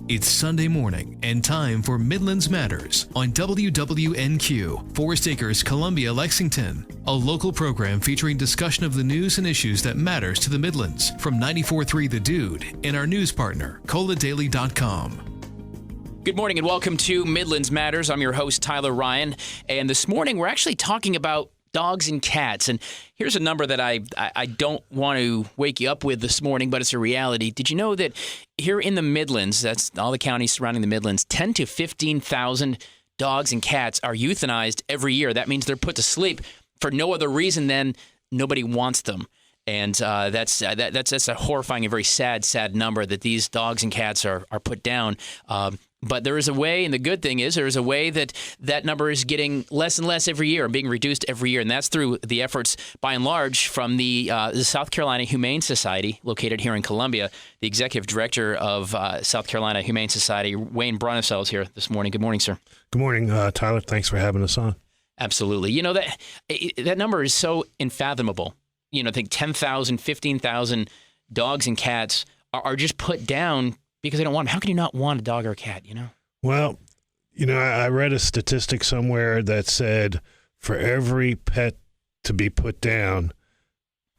It's Sunday morning and time for Midlands Matters on WWNQ, Forest Acres, Columbia, Lexington, a local program featuring discussion of the news and issues that matters to the Midlands from 94.3 The Dude and our news partner, ColaDaily.com. Good morning and welcome to Midlands Matters. I'm your host, Tyler Ryan, and this morning we're actually talking about dogs and cats. And here's a number that I don't want to wake you up with this morning, but it's a reality. Did you know that here in the Midlands, that's all the counties surrounding the Midlands, 10 to 15,000 dogs and cats are euthanized every year? That means they're put to sleep for no other reason than nobody wants them. And that's a horrifying and very sad number that these dogs and cats are put down. But there is a way, and the good thing is there is a way that number is getting less and less every year, being reduced every year, and that's through the efforts, by and large, from the South Carolina Humane Society, located here in Columbia. The executive director of South Carolina Humane Society, Wayne Brunnesel, is here this morning. Good morning, sir. Good morning, Tyler. Thanks for having us on. Absolutely. You know, that number is so unfathomable. You know, I think 10,000, 15,000 dogs and cats are just put down because they don't want them. How can you not want a dog or a cat, you know? Well, you know, I read a statistic somewhere that said for every pet to be put down,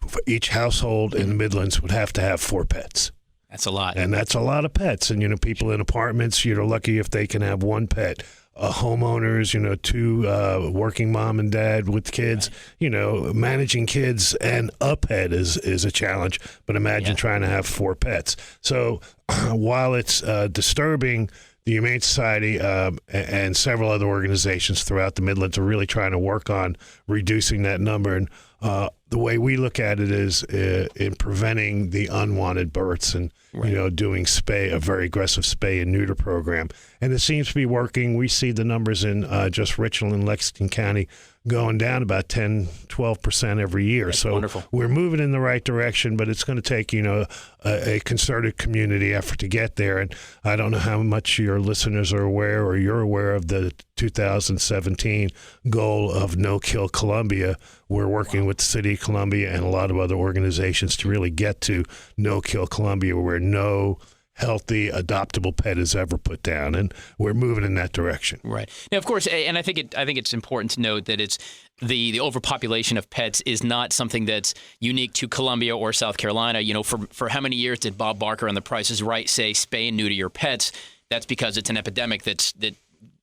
for each household in the Midlands would have to have 4 pets. That's a lot. And that's a lot of pets. And, you know, people in apartments, you know, lucky if they can have 1 pet. Homeowners, you know, 2 working mom and dad with kids, right. You know, managing kids and a pet is a challenge. But imagine trying to have 4 pets. So while it's disturbing, the Humane Society and several other organizations throughout the Midlands are really trying to work on reducing that number. And the way we look at it is in preventing the unwanted births and, you know, doing a very aggressive spay and neuter program. And it seems to be working. We see the numbers in just Richland and Lexington County going down about 10, 12% every year. That's so wonderful. We're moving in the right direction, but it's going to take, you know, a concerted community effort to get there. And I don't know how much your listeners are aware or you're aware of the 2017 goal of No Kill Columbia. We're working with the City of Columbia and a lot of other organizations to really get to No Kill Columbia, where no healthy, adoptable pet is ever put down, and we're moving in that direction. Right. Now, of course, and I think it's important to note that it's the overpopulation of pets is not something that's unique to Columbia or South Carolina. You know, for how many years did Bob Barker on The Price is Right say spay and neuter your pets? That's because it's an epidemic that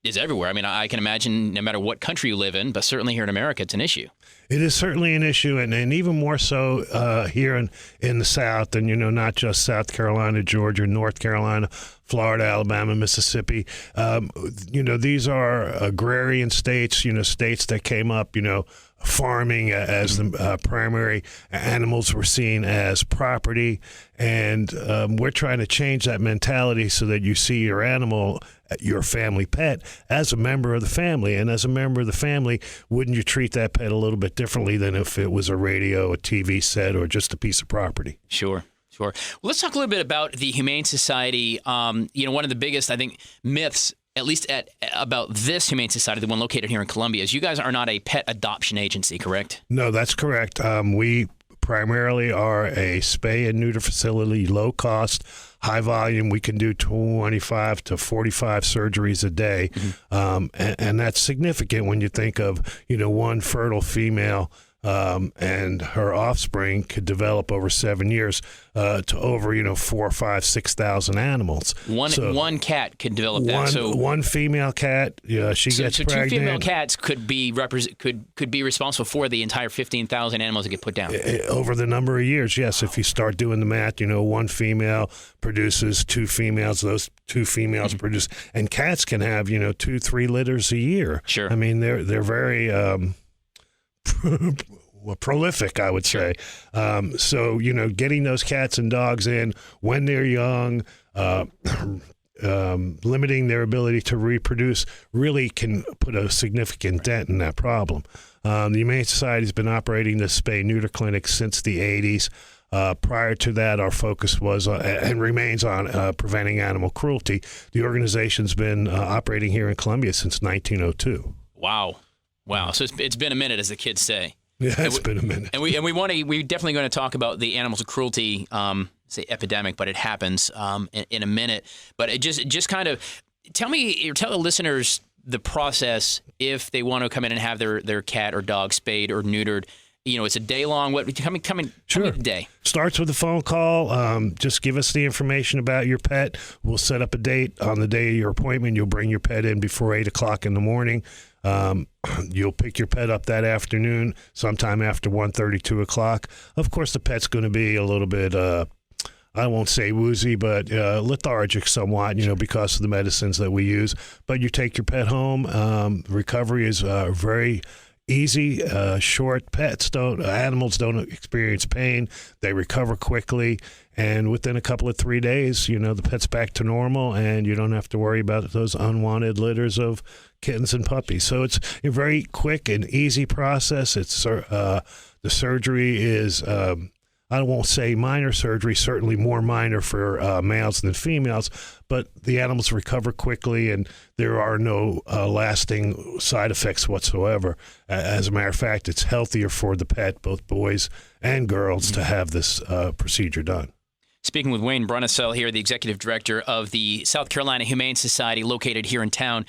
is everywhere. I mean, I can imagine no matter what country you live in, but certainly here in America, it's an issue. It is certainly an issue, and even more so here in the South, and, you know, not just South Carolina, Georgia, North Carolina, Florida, Alabama, Mississippi. You know, these are agrarian states, you know, states that came up, you know, farming as the primary. Animals were seen as property, and we're trying to change that mentality so that you see your animal, your family pet, as a member of the family. And as a member of the family, wouldn't you treat that pet a little bit differently than if it was a radio, a TV set, or just a piece of property? Sure. Well, let's talk a little bit about the Humane Society. You know, one of the biggest, I think, myths, at least about this Humane Society, the one located here in Columbia, is you guys are not a pet adoption agency, correct? No, that's correct. We primarily are a spay and neuter facility, low cost, high volume. We can do 25 to 45 surgeries a day. And that's significant when you think of, you know, one fertile female and her offspring could develop over 7 years to over, you know, 4,000, 5,000, 6,000 animals. One cat could develop that. One female cat, she gets pregnant. 2 female cats could be responsible for the entire 15,000 animals that get put down over the number of years. Yes, if you start doing the math, you know, one female produces 2 females. Those 2 females produce, and cats can have, you know, 2-3 litters a year. Sure. I mean, they're very prolific, I would say. So, you know, getting those cats and dogs in when they're young, limiting their ability to reproduce really can put a significant dent in that problem. The Humane Society has been operating this spay-neuter clinic since the 80s. Prior to that, our focus was and remains on preventing animal cruelty. The organization's been operating here in Columbia since 1902. Wow. So it's been a minute, as the kids say. Yeah, it's been a minute. And we definitely going to talk about the animals of cruelty say epidemic, but it happens in a minute. But it just kind of tell the listeners the process if they want to come in and have their cat or dog spayed or neutered. It's a day long. What come in Sure. day? Starts with a phone call. Just give us the information about your pet. We'll set up a date. On the day of your appointment, you'll bring your pet in before 8 o'clock in the morning. You'll pick your pet up that afternoon, sometime after 1:30, 2 o'clock. Of course, the pet's going to be a little bit, I won't say woozy, but lethargic somewhat, because of the medicines that we use. But you take your pet home. Recovery is very easy. Animals don't experience pain. They recover quickly. And within a couple of 3 days, the pet's back to normal, and you don't have to worry about those unwanted litters of kittens and puppies. So it's a very quick and easy process. It's the surgery is, I won't say minor surgery, certainly more minor for males than females, but the animals recover quickly, and there are no lasting side effects whatsoever. As a matter of fact, it's healthier for the pet, both boys and girls, to have this procedure done. Speaking with Wayne Brunnicell here, the executive director of the South Carolina Humane Society located here in town.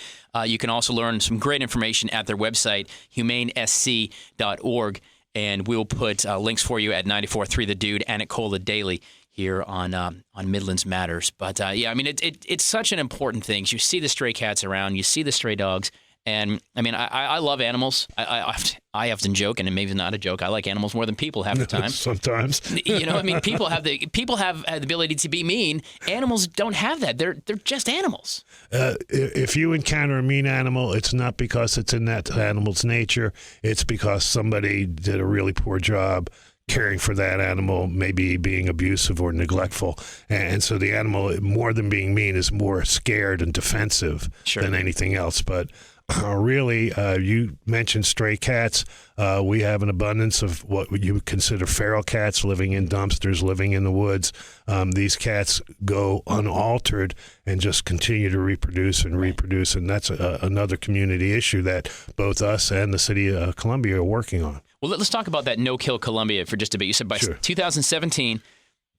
You can also learn some great information at their website, humanesc.org. And we'll put links for you at 94.3 The Dude and at Cola Daily here on Midlands Matters. But, it's such an important thing. You see the stray cats around. You see the stray dogs. And, I love animals. I often joke, and maybe it's not a joke, I like animals more than people half the time. Sometimes. People have the ability to be mean. Animals don't have that. They're just animals. If you encounter a mean animal, it's not because it's in that animal's nature. It's because somebody did a really poor job caring for that animal, maybe being abusive or neglectful. And so the animal, more than being mean, is more scared and defensive than anything else. But really, you mentioned stray cats. We have an abundance of what you would consider feral cats living in dumpsters, living in the woods. These cats go unaltered and just continue to reproduce, and that's another community issue that both us and the city of Columbia are working on. Well, let's talk about that No Kill Columbia for just a bit. You said by 2017,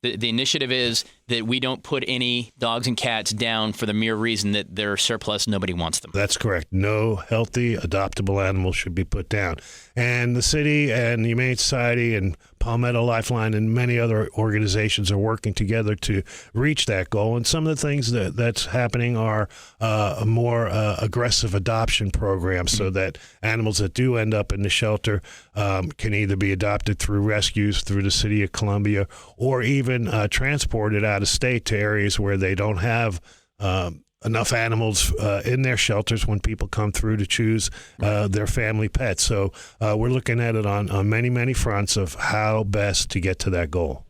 the initiative is that we don't put any dogs and cats down for the mere reason that they're surplus, nobody wants them. That's correct. No healthy, adoptable animal should be put down. And the city and the Humane Society and Palmetto Lifeline and many other organizations are working together to reach that goal. And some of the things that's happening are a more aggressive adoption program, so that animals that do end up in the shelter can either be adopted through rescues through the city of Columbia, or even transported out of state to areas where they don't have enough animals in their shelters when people come through to choose their family pets. So we're looking at it on many, many fronts of how best to get to that goal.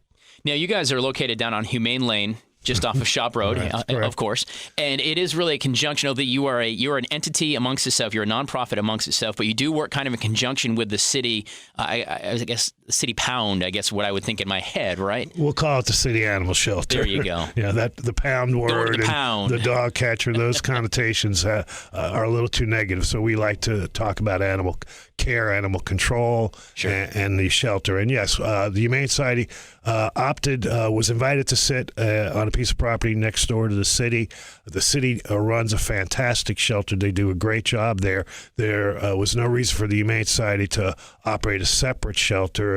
Now, you guys are located down on Humane Lane, just off of Shop Road, of course. And it is really a conjunction of that you're an entity amongst itself. You're a nonprofit amongst itself, but you do work kind of in conjunction with the city, I guess, the city pound, I guess what I would think in my head, right? We'll call it the city animal shelter. There you go. Yeah, the pound word, the pound. And the dog catcher, those connotations are a little too negative. So we like to talk about animal care, animal control, and the shelter. And yes, the Humane Society was invited to sit on a piece of property next door to the city. The city runs a fantastic shelter. They do a great job there. There was no reason for the Humane Society to operate a separate shelter.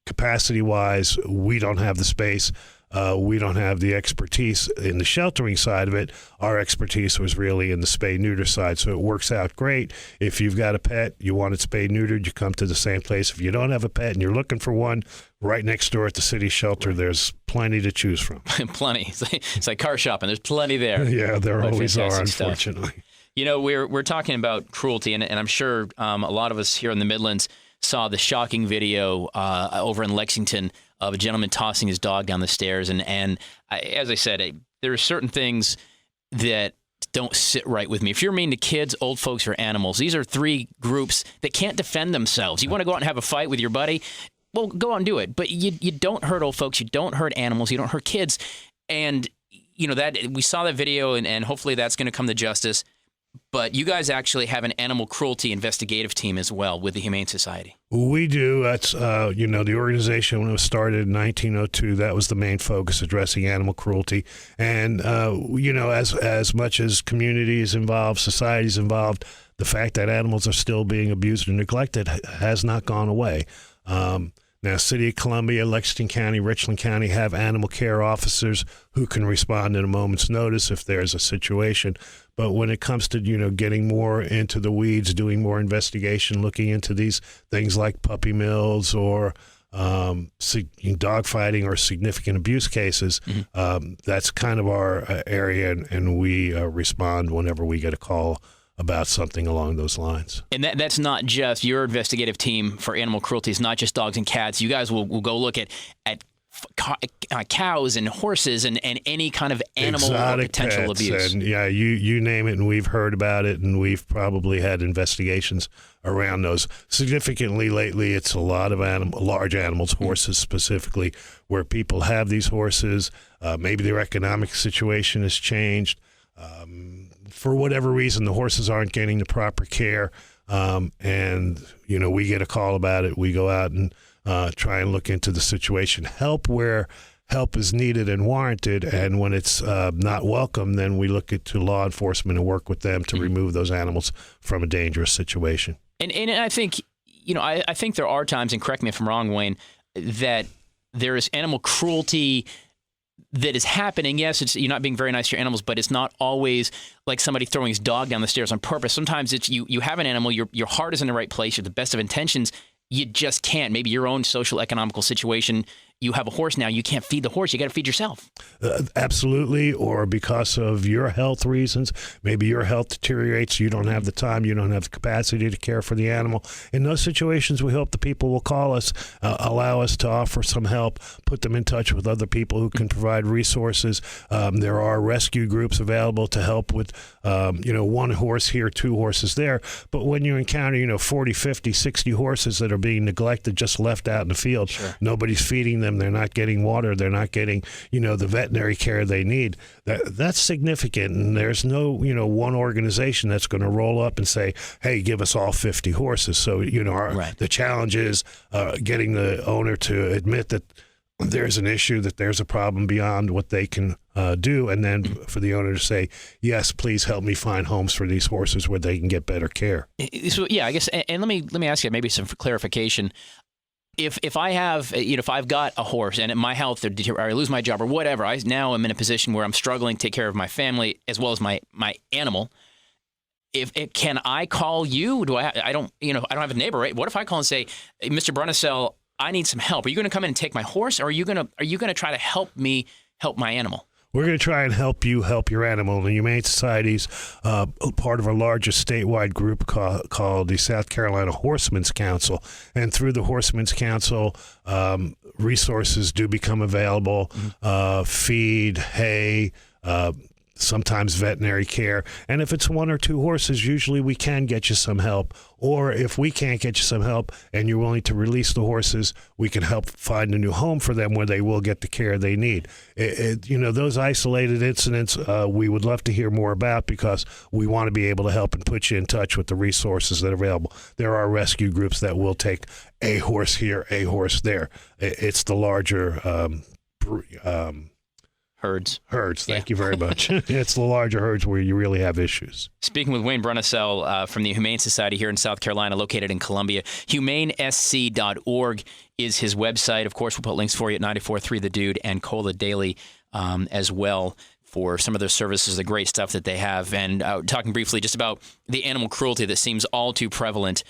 Capacity-wise, we don't have the space. We don't have the expertise in the sheltering side of it. Our expertise was really in the spay-neuter side, so it works out great. If you've got a pet, you want it spay-neutered, you come to the same place. If you don't have a pet and you're looking for one, right next door at the city shelter, there's plenty to choose from. Plenty. It's like car shopping. There's plenty there. Yeah, there always are, unfortunately. Stuff. We're talking about cruelty, and I'm sure a lot of us here in the Midlands saw the shocking video over in Lexington of a gentleman tossing his dog down the stairs. And as I said, there are certain things that don't sit right with me. If you're mean to kids, old folks, or animals, these are three groups that can't defend themselves. You want to go out and have a fight with your buddy? Well, go out and do it. But you don't hurt old folks. You don't hurt animals. You don't hurt kids. And, that we saw that video, and hopefully that's going to come to justice. but you guys actually have an animal cruelty investigative team as well with the Humane Society. We do. That's, the organization, when it was started in 1902, that was the main focus, addressing animal cruelty. And, as much as communities involved, societies involved, the fact that animals are still being abused and neglected has not gone away. Now, City of Columbia, Lexington County, Richland County have animal care officers who can respond at a moment's notice if there's a situation. But when it comes to, getting more into the weeds, doing more investigation, looking into these things like puppy mills or dog fighting or significant abuse cases, that's kind of our area, and we respond whenever we get a call about something along those lines. And that's not just your investigative team for animal cruelty. It's not just dogs and cats. You guys will go look at cows and horses and any kind of animal or potential pets, abuse. And you name it, and we've heard about it, and we've probably had investigations around those. Significantly lately, it's a lot of large animals, horses specifically, where people have these horses. Maybe their economic situation has changed. For whatever reason, the horses aren't getting the proper care, and we get a call about it. We go out and try and look into the situation, help where help is needed and warranted, and when it's not welcome, then we look to law enforcement and work with them to remove those animals from a dangerous situation. And I think I think there are times, and correct me if I'm wrong, Wayne, that there is animal cruelty that is happening. Yes, you're not being very nice to your animals, but it's not always like somebody throwing his dog down the stairs on purpose. Sometimes it's you have an animal, your heart is in the right place, you have the best of intentions, you just can't. Maybe your own social economical situation, you have a horse now, you can't feed the horse, you got to feed yourself. Absolutely, or because of your health reasons, maybe your health deteriorates, you don't have the time, you don't have the capacity to care for the animal. In those situations, we hope the people will call us, allow us to offer some help, put them in touch with other people who can provide resources. There are rescue groups available to help with, one horse here, two horses there. But when you encounter, 40, 50, 60 horses that are being neglected, just left out in the field, sure. Nobody's feeding them, they're not getting water, they're not getting, the veterinary care they need. That's significant, and there's no, one organization that's going to roll up and say, hey, give us all 50 horses. So, the challenge is getting the owner to admit that there's an issue, that there's a problem beyond what they can do, and then for the owner to say, yes, please help me find homes for these horses where they can get better care. So, yeah, I guess, and let me ask you maybe some clarification. If I have, if I've got a horse and my health or I lose my job or whatever, I now am in a position where I'm struggling to take care of my family as well as my animal. Can I call you? I don't have a neighbor, right? What if I call and say, hey, Mr. Brunnicell, I need some help. Are you going to come in and take my horse, or are you going to try to help me help my animal? We're going to try and help you help your animal. The Humane Society's part of our largest statewide group called the South Carolina Horsemen's Council. And through the Horsemen's Council, resources do become available, feed, hay, sometimes veterinary care. And if it's one or two horses, usually we can get you some help. Or if we can't get you some help and you're willing to release the horses, we can help find a new home for them where they will get the care they need. Those isolated incidents, we would love to hear more about, because we want to be able to help and put you in touch with the resources that are available. There are rescue groups that will take a horse here, a horse there. It's the larger Herds. Thank you very much. It's the larger herds where you really have issues. Speaking with Wayne Brunnicell from the Humane Society here in South Carolina, located in Columbia. humanesc.org is his website. Of course, we'll put links for you at 94.3 The Dude and Cola Daily as well for some of their services, the great stuff that they have. And talking briefly just about the animal cruelty that seems all too prevalent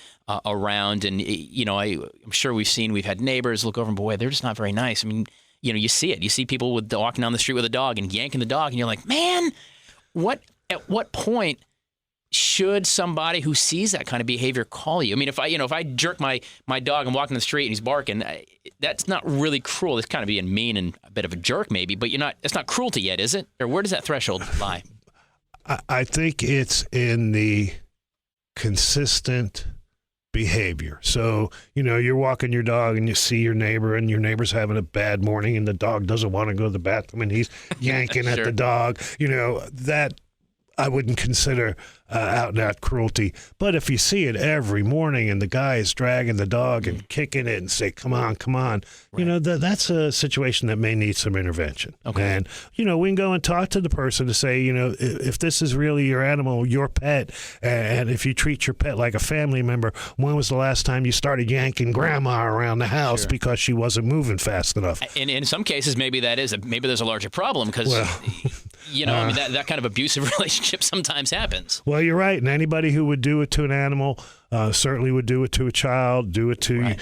around. And, I'm sure we've had neighbors look over and, boy, they're just not very nice. I mean, you see it. You see people walking down the street with a dog and yanking the dog, and you're like, man, at what point should somebody who sees that kind of behavior call you? I mean, if I jerk my dog and walk in the street and he's barking, that's not really cruel. It's kind of being mean and a bit of a jerk maybe, but it's not cruelty yet, is it? Or where does that threshold lie? I think it's in the consistent behavior. So, you're walking your dog and you see your neighbor, and your neighbor's having a bad morning and the dog doesn't want to go to the bathroom and he's yanking Sure. at the dog. That I wouldn't consider out and out cruelty. But if you see it every morning and the guy is dragging the dog and kicking it and say, come on, right. That's a situation that may need some intervention. Okay. And, we can go and talk to the person to say, if this is really your animal, your pet, and if you treat your pet like a family member, when was the last time you started yanking grandma around the house because she wasn't moving fast enough? And in some cases, maybe there's a larger problem because, that kind of abusive relationship sometimes happens. Well, you're right. And anybody who would do it to an animal certainly would do it to a child, do it to,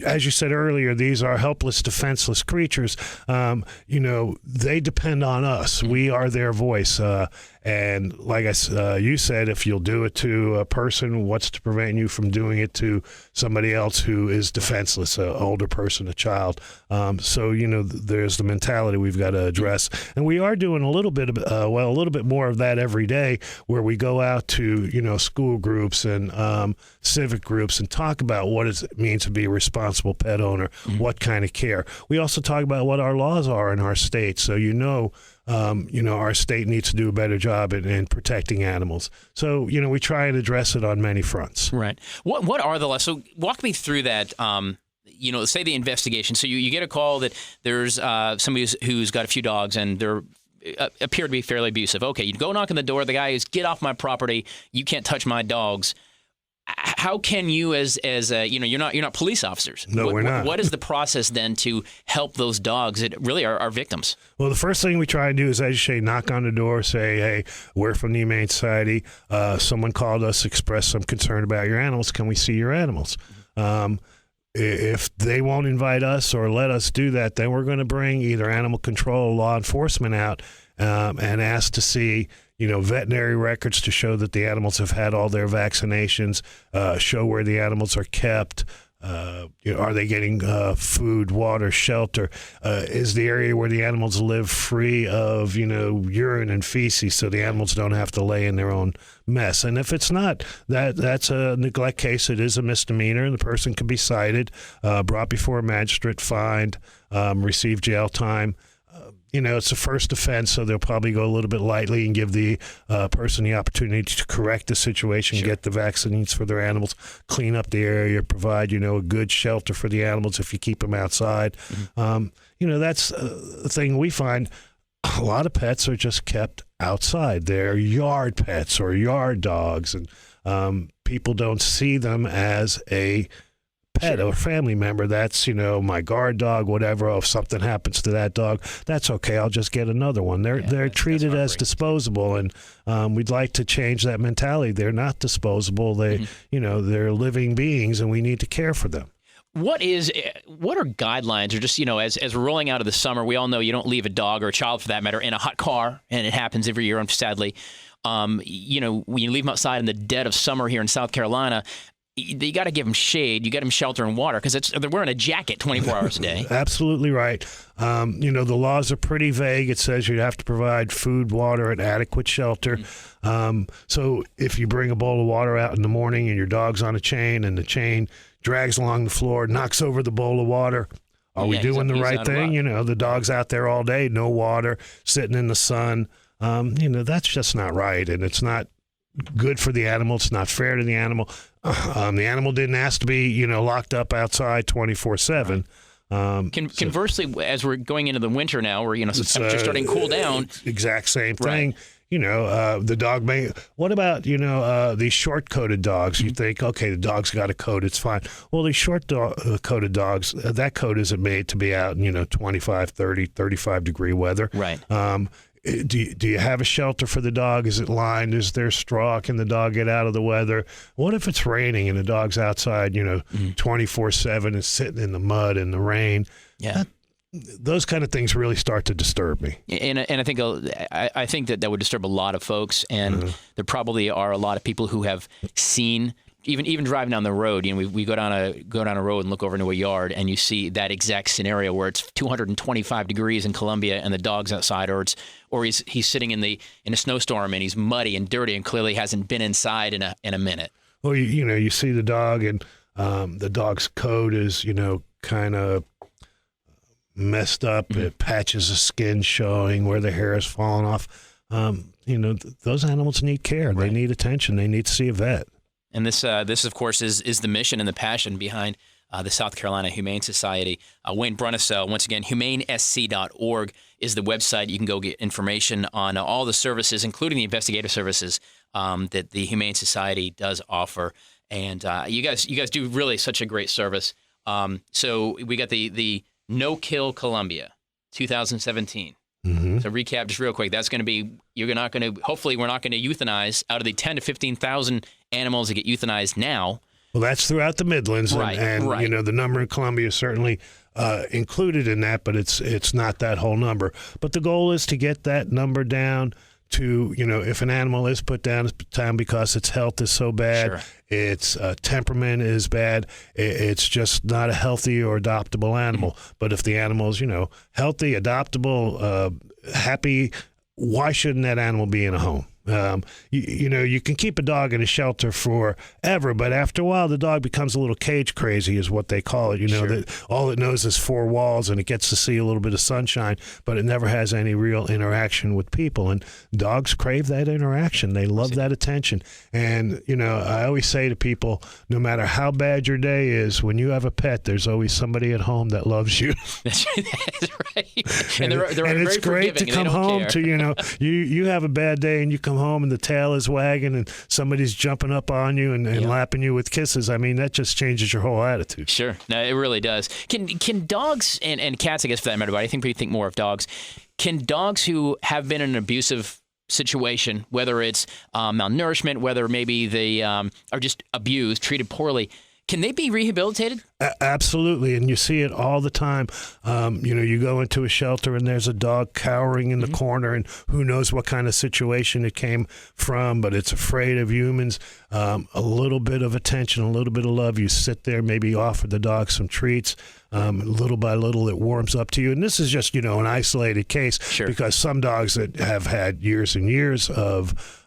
as you said earlier, these are helpless, defenseless creatures. They depend on us. We are their voice. And like you said, if you'll do it to a person, what's to prevent you from doing it to somebody else who is defenseless, an older person, a child? There's the mentality we've got to address. And we are doing a little bit more of that every day, where we go out to, school groups and civic groups and talk about what it means to be a responsible pet owner, what kind of care. We also talk about what our laws are in our state. So, our state needs to do a better job in protecting animals. So, we try and address it on many fronts. Right. What are the laws? So walk me through that. Say the investigation. So you get a call that there's somebody who's got a few dogs and they're appear to be fairly abusive. Okay, you go knock on the door. The guy is, get off my property. You can't touch my dogs. How can you, you're not police officers? No, we're not. What is the process then to help those dogs that really are victims? Well, the first thing we try to do is, as you say, knock on the door, say, hey, we're from the Humane Society. Someone called us, expressed some concern about your animals. Can we see your animals? If they won't invite us or let us do that, then we're going to bring either animal control or law enforcement out and ask to see veterinary records to show that the animals have had all their vaccinations, show where the animals are kept. Are they getting food, water, shelter? Is the area where the animals live free of, urine and feces, so the animals don't have to lay in their own mess? And if it's not, that's a neglect case. It is a misdemeanor, and the person can be cited, brought before a magistrate, fined, receive jail time. It's a first offense, so they'll probably go a little bit lightly and give the person the opportunity to correct the situation, get the vaccines for their animals, clean up the area, provide, a good shelter for the animals if you keep them outside. That's the thing we find. A lot of pets are just kept outside. They're yard pets or yard dogs, and people don't see them as a pet or family member. That's, my guard dog, whatever. If something happens to that dog, that's okay. I'll just get another one. They're treated as disposable, and we'd like to change that mentality. They're not disposable. They, they're living beings, and we need to care for them. What are guidelines, or just, as we're rolling out of the summer, we all know you don't leave a dog or a child for that matter in a hot car, and it happens every year, sadly. When you leave them outside in the dead of summer here in South Carolina, you got to give them shade. You got them shelter and water because they're wearing a jacket 24 hours a day. Absolutely right. The laws are pretty vague. It says you have to provide food, water, and adequate shelter. So if you bring a bowl of water out in the morning and your dog's on a chain and the chain drags along the floor, knocks over the bowl of water, are we doing the right thing? The dog's out there all day, no water, sitting in the sun. That's just not right, and it's not good for the animal. It's not fair to the animal. The animal didn't ask to be, locked up outside 24/7. Conversely, as we're going into the winter now, where temperatures starting to cool down, exact same thing. The dog may. What about these short-coated dogs? You think, okay, the dog's got a coat, it's fine. Well, these short-coated dogs, that coat isn't made to be out in 25, 30, 35 degree weather. Right. Do you have a shelter for the dog? Is it lined? Is there straw? Can the dog get out of the weather? What if it's raining and the dog's outside, 24/7 and sitting in the mud and the rain? Yeah. Those kind of things really start to disturb me. And I think that would disturb a lot of folks, and there probably are a lot of people who have seen. Even driving down the road, we go down a road and look over into a yard, and you see that exact scenario where it's 225 degrees in Columbia, and the dog's outside, or he's sitting in a snowstorm and he's muddy and dirty and clearly hasn't been inside in a minute. Well, you see the dog, and the dog's coat is kind of messed up. Patches of skin showing where the hair has fallen off. those animals need care. Right. They need attention. They need to see a vet. And this of course, is the mission and the passion behind the South Carolina Humane Society. Wayne Brunisell, once again, humanesc.org is the website. You can go get information on all the services, including the investigative services that the Humane Society does offer. And you guys do really such a great service. So we got the No Kill Columbia 2017. Mm-hmm. So recap just real quick. That's going to be, hopefully we're not going to euthanize out of the 10 to 15,000 animals that get euthanized now. Well, that's throughout the Midlands, right. The number in Columbia is certainly included in that, but it's not that whole number. But the goal is to get that number down to, if an animal is put down because its health is so bad, sure. Its temperament is bad, it's just not a healthy or adoptable animal. Mm-hmm. But if the animal's, healthy, adoptable, happy, why shouldn't that animal be in a home? You can keep a dog in a shelter forever, but after a while, the dog becomes a little cage crazy, is what they call it. Sure. That all it knows is four walls, and it gets to see a little bit of sunshine, but it never has any real interaction with people. And dogs crave that interaction. They love that attention. And, I always say to people, no matter how bad your day is, when you have a pet, there's always somebody at home that loves you. That's right. And they're and it's great to come home care. To, you have a bad day and you come home and the tail is wagging and somebody's jumping up on you and lapping you with kisses. I mean, that just changes your whole attitude. Sure. No, it really does. Can dogs and cats, I guess, for that matter, but I think we think more of dogs. Can dogs who have been in an abusive situation, whether it's malnourishment, whether maybe they are just abused, treated poorly, can they be rehabilitated? Absolutely, and you see it all the time. You go into a shelter and there's a dog cowering in the corner, and who knows what kind of situation it came from, but it's afraid of humans. A little bit of attention, a little bit of love. You sit there, maybe offer the dog some treats. Little by little, it warms up to you. And this is just, an isolated case, sure. Because some dogs that have had years and years of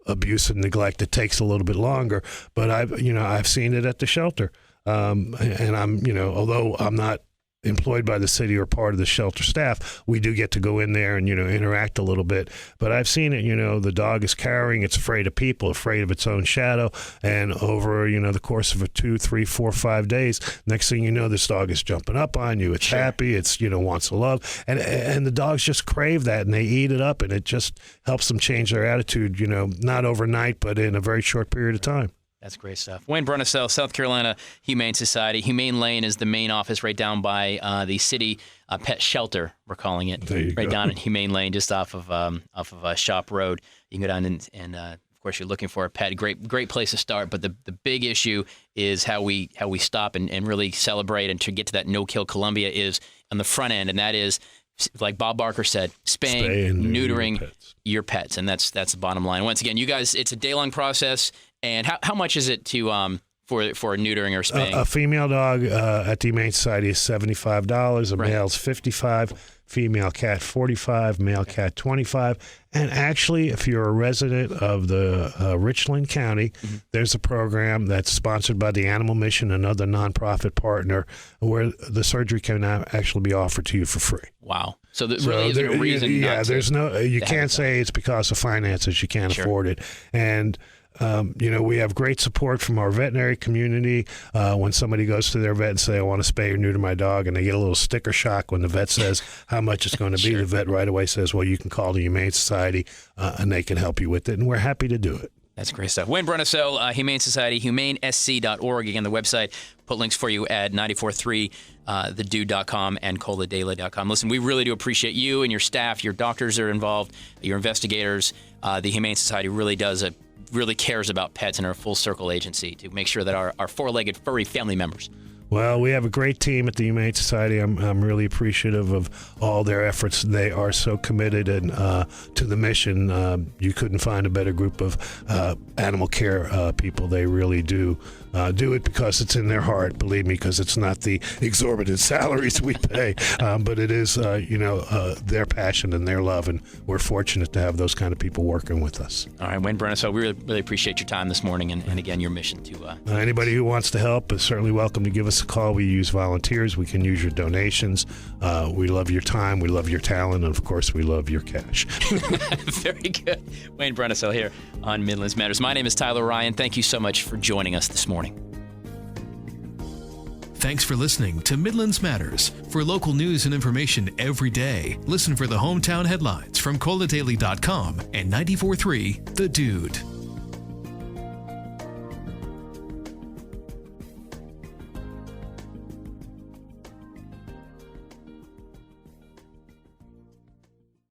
abuse and neglect, it takes a little bit longer. But I've seen it at the shelter. And I'm, although I'm not employed by the city or part of the shelter staff, we do get to go in there and, interact a little bit. But I've seen it, the dog is cowering, it's afraid of people, afraid of its own shadow. And over, the course of 2, 3, 4, 5 days, next thing you know, this dog is jumping up on you. It's sure. Happy. It's, wants to love. And the dogs just crave that and they eat it up, and it just helps them change their attitude, not overnight, but in a very short period of time. That's great stuff. Wayne Brunisell, South Carolina Humane Society. Humane Lane is the main office right down by the city pet shelter, we're calling it. There you right go. Down in Humane Lane, just off of Shop Road. You can go down and of course, you're looking for a pet. Great place to start. But the big issue is how we stop and really celebrate and to get to that No Kill Columbia is on the front end, and that is, like Bob Barker said, spaying, neutering your pets, and that's the bottom line. Once again, you guys, it's a day-long process. And how much is it to for neutering or spaying? A female dog at the Humane Society is $75. A male's $55. Female cat $45. Male cat $25. And actually, if you're a resident of the Richland County, there's a program that's sponsored by the Animal Mission, another nonprofit partner, where the surgery can actually be offered to you for free. Wow. So there really isn't a reason. Yeah, there's no. You can't say it's because of finances. You can't afford it. And we have great support from our veterinary community. When somebody goes to their vet and say, I want to spay or neuter my dog, and they get a little sticker shock when the vet says how much it's going to be, sure. The vet right away says, well, you can call the Humane Society and they can help you with it. And we're happy to do it. That's great stuff. Wayne Brunisell, Humane Society, humanesc.org. Again, the website. Put links for you at 943thedude.com and coladaily.com. Listen, we really do appreciate you and your staff, your doctors that are involved, your investigators. The Humane Society really cares about pets and our full circle agency to make sure that our four-legged furry family members. Well, we have a great team at the Humane Society. I'm really appreciative of all their efforts. They are so committed and to the mission. You couldn't find a better group of animal care people. They really do it because it's in their heart, believe me, because it's not the exorbitant salaries we pay, but it is, their passion and their love, and we're fortunate to have those kind of people working with us. All right, Wayne Brunisell, we really appreciate your time this morning and again, your mission to... Anybody who wants to help is certainly welcome to give us us a call. We use volunteers. We can use your donations. We love your time. We love your talent. And, of course, we love your cash. Very good. Wayne Brennesell here on Midlands Matters. My name is Tyler Ryan. Thank you so much for joining us this morning. Thanks for listening to Midlands Matters. For local news and information every day, listen for the hometown headlines from ColaDaily.com and 94.3 The Dude.